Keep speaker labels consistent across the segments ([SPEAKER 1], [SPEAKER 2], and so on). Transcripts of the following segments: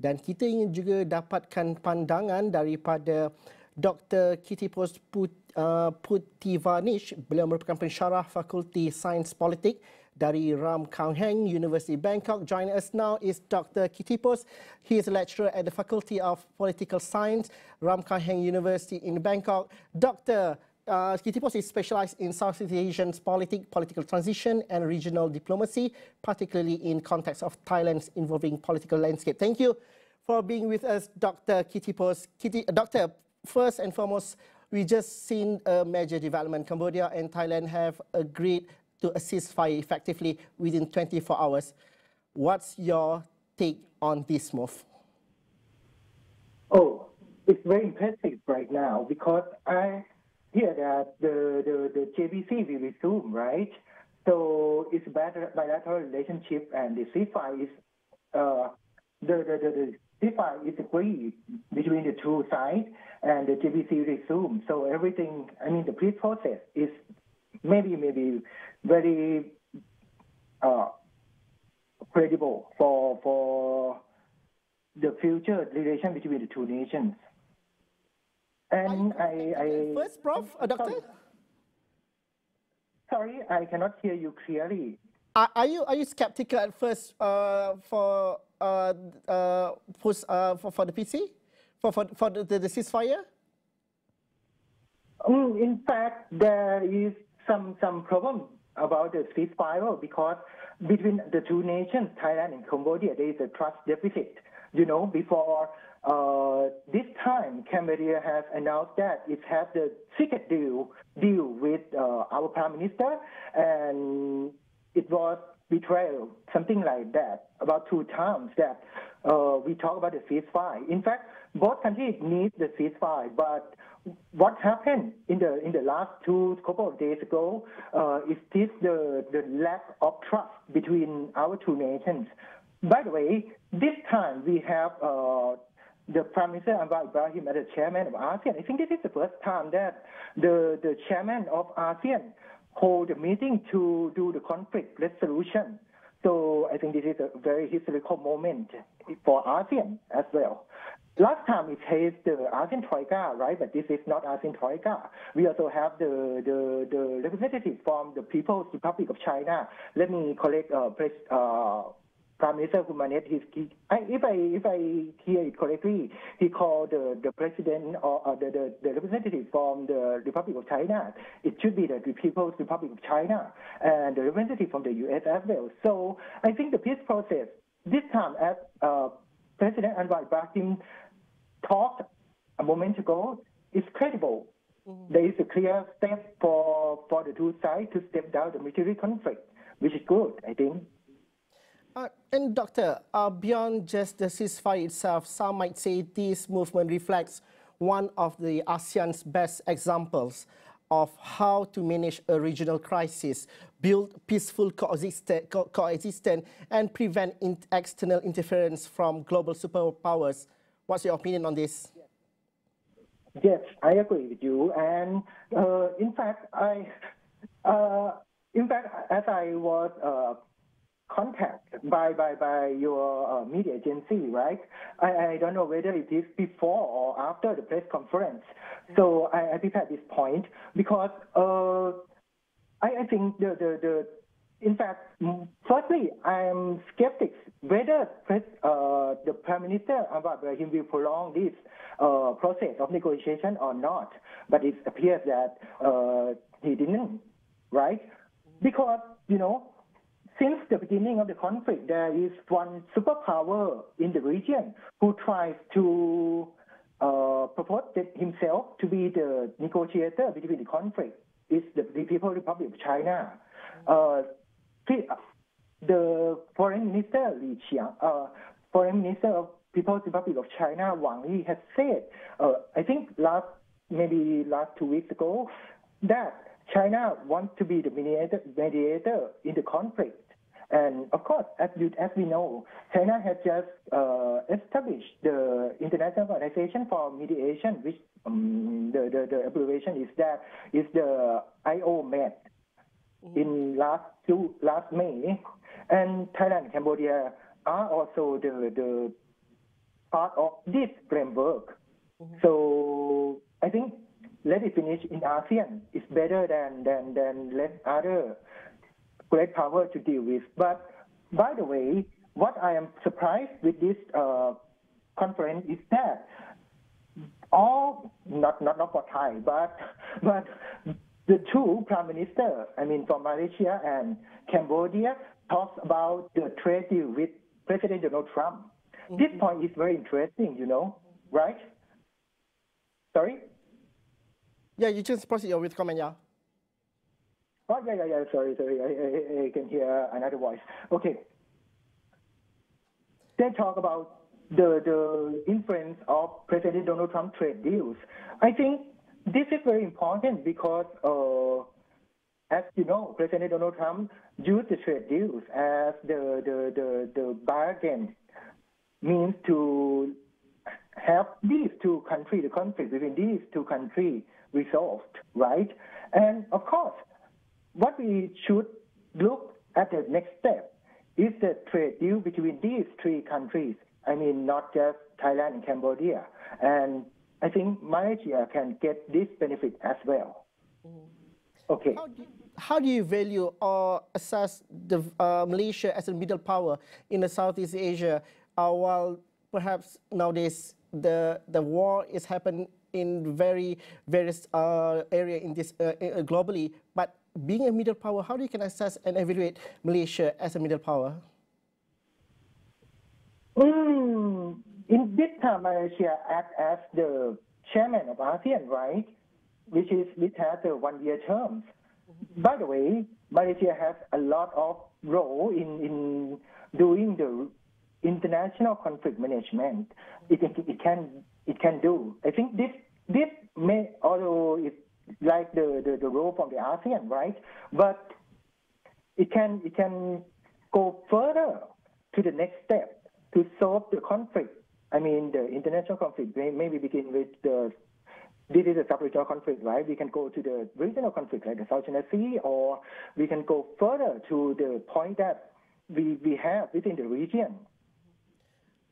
[SPEAKER 1] Dan kita ingin juga dapatkan pandangan daripada Dr. Kittipos Phuttivanich. Beliau merupakan pensyarah Fakulti Sains Politik dari Ramkhamhaeng University, Bangkok. Joining us now is Dr. Kittipos. He is a lecturer at the Faculty of Political Science, Ramkhamhaeng University in Bangkok. Dr. Kittipos is specialized in Southeast Asian politics, political transition and regional diplomacy, particularly in context of Thailand's evolving political landscape. Thank you for being with us, Dr. Kittipos. Doctor, first and foremost, we just seen a major development. Cambodia and Thailand have agreed to a ceasefire effectively within 24 hours. What's your take on this move?
[SPEAKER 2] Oh, it's very impressive right now because I hear that the JBC will resume, right? So it's bilateral relationship, and the ceasefire is the ceasefire is agreed between the two sides, and the JBC resume. So everything, I mean, the peace process is maybe very credible for the future relation between the two nations. And I
[SPEAKER 1] first, Prof, Doctor.
[SPEAKER 2] Sorry, I cannot hear you clearly.
[SPEAKER 1] Are you skeptical at first for the PC for the ceasefire?
[SPEAKER 2] In fact, there is some problem about the ceasefire because between the two nations, Thailand and Cambodia, there is a trust deficit. You know, before this time, Cambodia has announced that it has the secret deal with our Prime Minister, and it was betrayal, something like that, about 2 times that we talk about the ceasefire. In fact, both countries need the ceasefire, but what happened in the last couple of days ago is the lack of trust between our two nations. By the way, this time we have the Prime Minister Anwar Ibrahim as the chairman of ASEAN. I think this is the first time that the chairman of ASEAN hold a meeting to do the conflict resolution. So I think this is a very historical moment for ASEAN as well. Last time it has the ASEAN Troika, right? But this is not ASEAN Troika. We also have the representative from the People's Republic of China. Let me correct Prime Minister Humanet. If I hear it correctly, he called the president or the representative from the Republic of China. It should be the People's Republic of China and the representative from the U.S. as well. So I think the peace process this time, as President Anwar Ibrahim talked a moment ago, is credible. Mm-hmm. There is a clear step for the two sides to step down the military conflict, which is good, I think.
[SPEAKER 1] And Doctor, beyond just the ceasefire itself, some might say this movement reflects one of the ASEAN's best examples of how to manage a regional crisis, build peaceful coexistence, and prevent external interference from global superpowers. What's your opinion on this?
[SPEAKER 2] Yes, I agree with you. And in fact, as I was contacted by your media agency, right? I don't know whether it is before or after the press conference. So I prepared this point because I think in fact, firstly, I'm skeptic whether the Prime Minister Anwar Ibrahim will prolong this process of negotiation or not. But it appears that he didn't, right? Because, you know, since the beginning of the conflict, there is one superpower in the region who tries to propose himself to be the negotiator between the conflict. It's the People's Republic of China. The Foreign Minister Li Qiang, Foreign Minister of People's Republic of China, Wang Yi, has said, I think last 2 weeks ago, that China wants to be the mediator in the conflict. And of course, as we know, China has just established the International Organization for Mediation, which the abbreviation is the IOMED in last May. And Thailand and Cambodia are also the part of this framework. So I think let it finish in ASEAN is better than let other great power to deal with. But by the way, what I am surprised with this conference is that all not for Thai, but the two prime ministers, I mean from Malaysia and Cambodia, talks about the trade deal with President Donald Trump. This point is very interesting, right? Sorry?
[SPEAKER 1] Yeah, you just proceed with comment, yeah.
[SPEAKER 2] Oh, yeah. Sorry. I can hear another voice. Okay. They talk about the influence of President Donald Trump trade deals. I think this is very important because, as you know, President Donald Trump used the trade deals as the bargain means to have these two countries, the conflict between these two countries resolved, right? And of course, what we should look at the next step is the trade deal between these three countries. I mean, not just Thailand and Cambodia. And I think Malaysia can get this benefit as well. Okay.
[SPEAKER 1] How do you value or assess the Malaysia as a middle power in the Southeast Asia, while perhaps nowadays the war is happening in various areas in this globally, but being a middle power, how do you can assess and evaluate Malaysia as a middle power?
[SPEAKER 2] In this time, Malaysia acts as the chairman of ASEAN, right? Which has a 1-year term. By the way, Malaysia has a lot of role in doing the international conflict management. It can do. I think this may, although it's like the role from the ASEAN, right? But it can go further to the next step to solve the conflict. I mean, the international conflict. Maybe begin with this is a sub-regional conflict, right? We can go to the regional conflict, like the South China Sea, or we can go further to the point that we have within the region.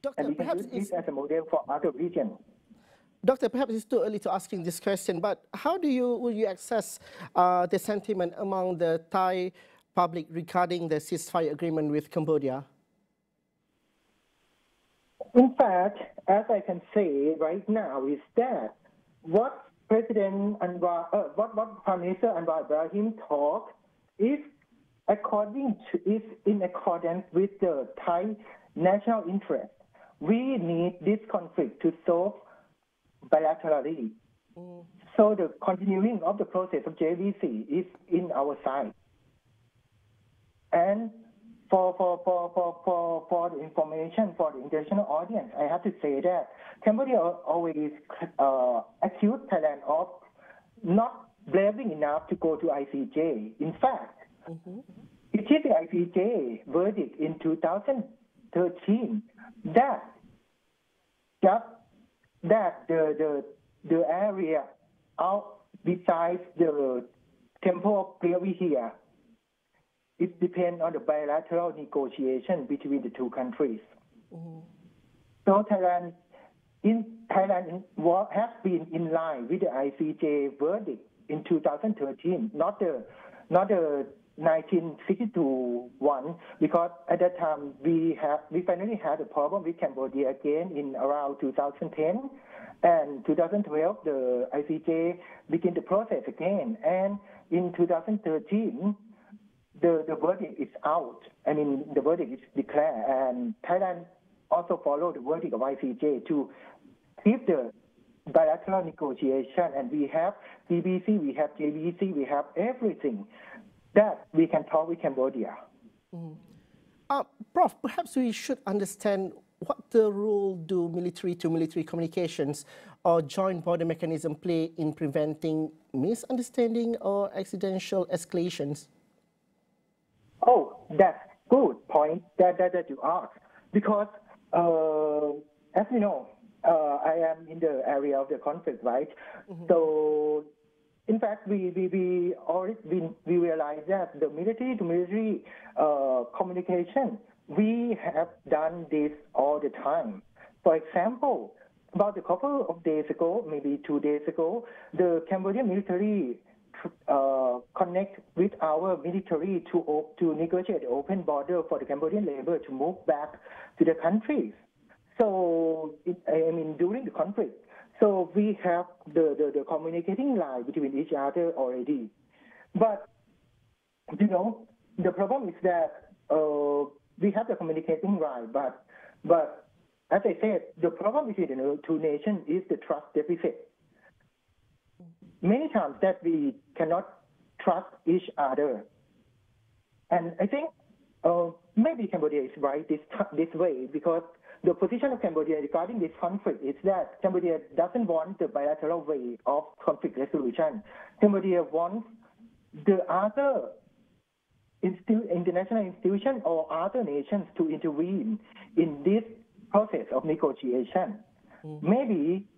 [SPEAKER 1] Doctor,
[SPEAKER 2] and we can use this as a model for other regions.
[SPEAKER 1] Doctor, perhaps it's too early to asking this question, but how will you assess the sentiment among the Thai public regarding the ceasefire agreement with Cambodia?
[SPEAKER 2] In fact, as I can say right now, is that what President Anwar, what Prime Minister Anwar Ibrahim talked is in accordance with the Thai national interest. We need this conflict to solve bilaterally. So the continuing of the process of JVC is in our side. And for the information for the international audience, I have to say that Cambodia always accused Thailand of not braving enough to go to ICJ. In fact, it is the ICJ verdict in 2013 that the area out besides the temple of Previ here, it depends on the bilateral negotiation between the two countries. So Thailand has been in line with the ICJ verdict in 2013, not the 1962 one, because at that time we finally had a problem with Cambodia again in around 2010, and 2012 the ICJ began the process again, and in 2013 the verdict is out. I mean, the verdict is declared, and Thailand also followed the verdict of ICJ to keep the bilateral negotiation, and we have BBC, we have JVC, we have everything that we can talk with Cambodia.
[SPEAKER 1] Prof, perhaps we should understand what the role do military-to-military communications or joint border mechanism play in preventing misunderstanding or accidental escalations?
[SPEAKER 2] Oh, that's good point that you ask. Because, as you know, I am in the area of the conflict, right? So, in fact, we realize that the military-to-military communication, we have done this all the time. For example, about a couple of days ago, maybe 2 days ago, the Cambodian military connect with our military to negotiate an open border for the Cambodian labor to move back to the countries. So, during the conflict. So we have the communicating line between each other already. But, the problem is that we have the communicating line, but as I said, the problem between the two nations is the trust deficit. Many times that we cannot trust each other. And I think maybe Cambodia is right this way, because the position of Cambodia regarding this conflict is that Cambodia doesn't want the bilateral way of conflict resolution. Cambodia wants the other international institutions or other nations to intervene in this process of negotiation. Maybe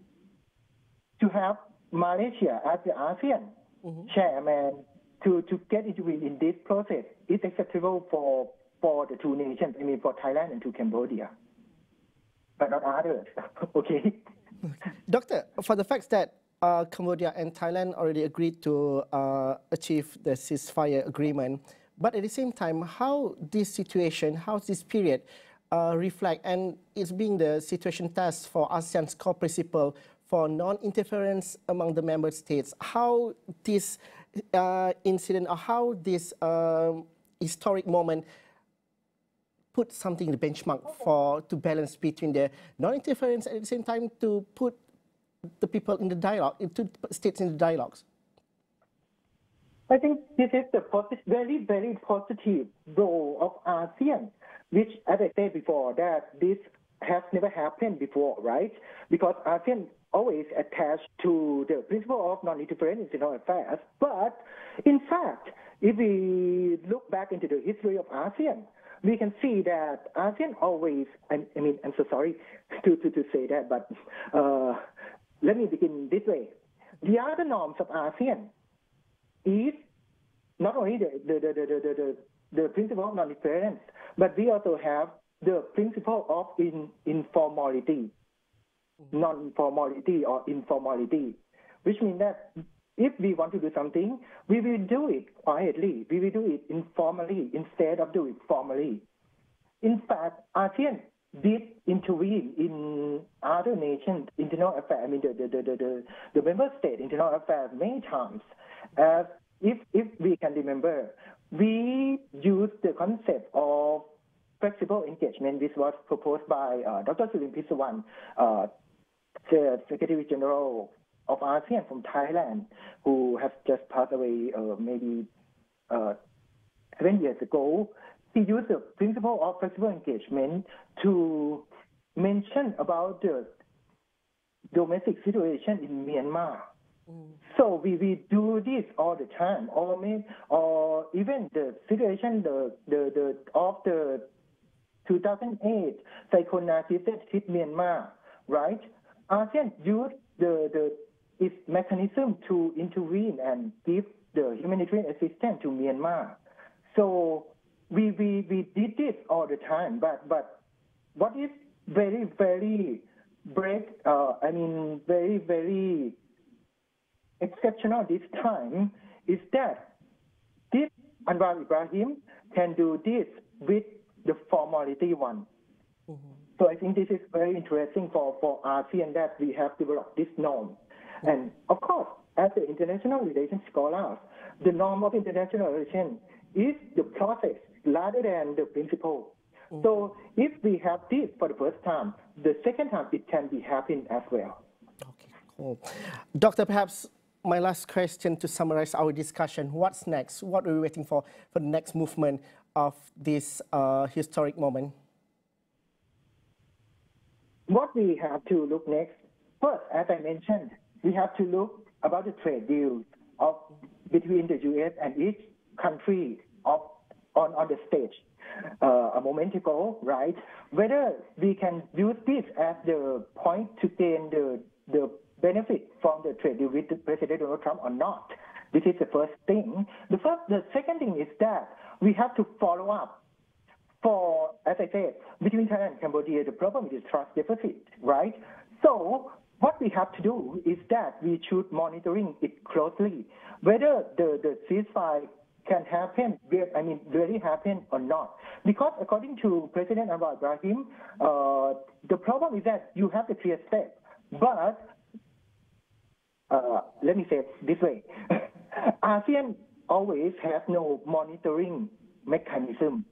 [SPEAKER 2] to have Malaysia as the ASEAN chairman to get intervene in this process is acceptable for the two nations, for Thailand and to Cambodia, but not others. Okay.
[SPEAKER 1] Doctor, for the fact that Cambodia and Thailand already agreed to achieve the ceasefire agreement, but at the same time, how this period reflect, and it's being the situation test for ASEAN's core principle for non-interference among the member states, how this incident or how this historic moment put something in the benchmark to balance between the non-interference at the same time to put the people in the dialogue, into states in the dialogues?
[SPEAKER 2] I think this is the very, very positive role of ASEAN, which, as I said before, that this has never happened before, right? Because ASEAN always attached to the principle of non-interference in international affairs. But in fact, if we look back into the history of ASEAN, we can see that ASEAN always, I'm so sorry to say that, but let me begin this way. The other norms of ASEAN is not only the principle of non-interference, but we also have the principle of informality, non-formality or informality, which means that if we want to do something, we will do it quietly. We will do it informally instead of doing it formally. In fact, ASEAN did intervene in other nations' internal affairs, the member state internal affairs many times. As if we can remember, we used the concept of flexible engagement, which was proposed by Dr. Kittipos Phuttivanich, the Secretary General of ASEAN from Thailand, who has just passed away maybe 7 years ago. He used the principle of flexible engagement to mention about the domestic situation in Myanmar. So we do this all the time, or even the situation of the 2008 cyclone Narcissus hit Myanmar, right? ASEAN used its mechanism to intervene and give the humanitarian assistance to Myanmar. So we did this all the time, but what is very, very very, very exceptional this time is that this Anwar Ibrahim can do this with the formality one. So I think this is very interesting for ASEAN that we have developed this norm. And of course, as the international relations scholars, the norm of international relations is the process rather than the principle. So if we have this for the first time, the second time it can be happening as well.
[SPEAKER 1] Okay, cool. Doctor, perhaps my last question to summarize our discussion. What's next? What are we waiting for the next movement of this historic moment?
[SPEAKER 2] What we have to look next, first, as I mentioned, we have to look about the trade deal between the U.S. and each country on the stage a moment ago, right? Whether we can use this as the point to gain the benefit from the trade deal with President Donald Trump or not. This is the first thing. The second thing is that we have to follow up as I said, between Thailand and Cambodia, the problem is trust deficit, right? So what we have to do is that we should monitoring it closely, whether the ceasefire can happen, really happen or not. Because according to President Anwar Ibrahim, the problem is that you have the clear step, but let me say it this way. ASEAN always has no monitoring mechanism.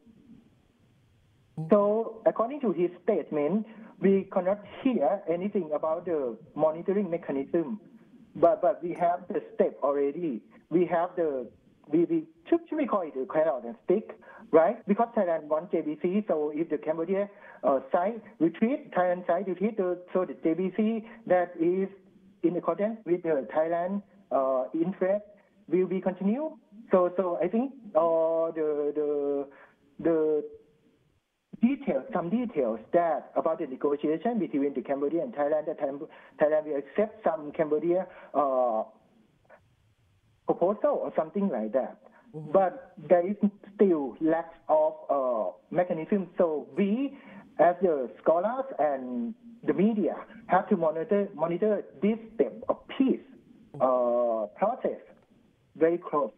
[SPEAKER 2] So according to his statement, we cannot hear anything about the monitoring mechanism, but we have the step already. We have should we call it the carrot and stick, right? Because Thailand wants JBC, so if the Cambodia side retreat, Thailand side retreat, so the JBC that is in accordance with the Thailand interest will be continued. So I think the details, some details that about the negotiation between the Cambodia and Thailand, that Thailand will accept some Cambodia proposal or something like that. Mm-hmm. But there is still lack of mechanism. So we, as the scholars and the media, have to monitor this step of peace process very close.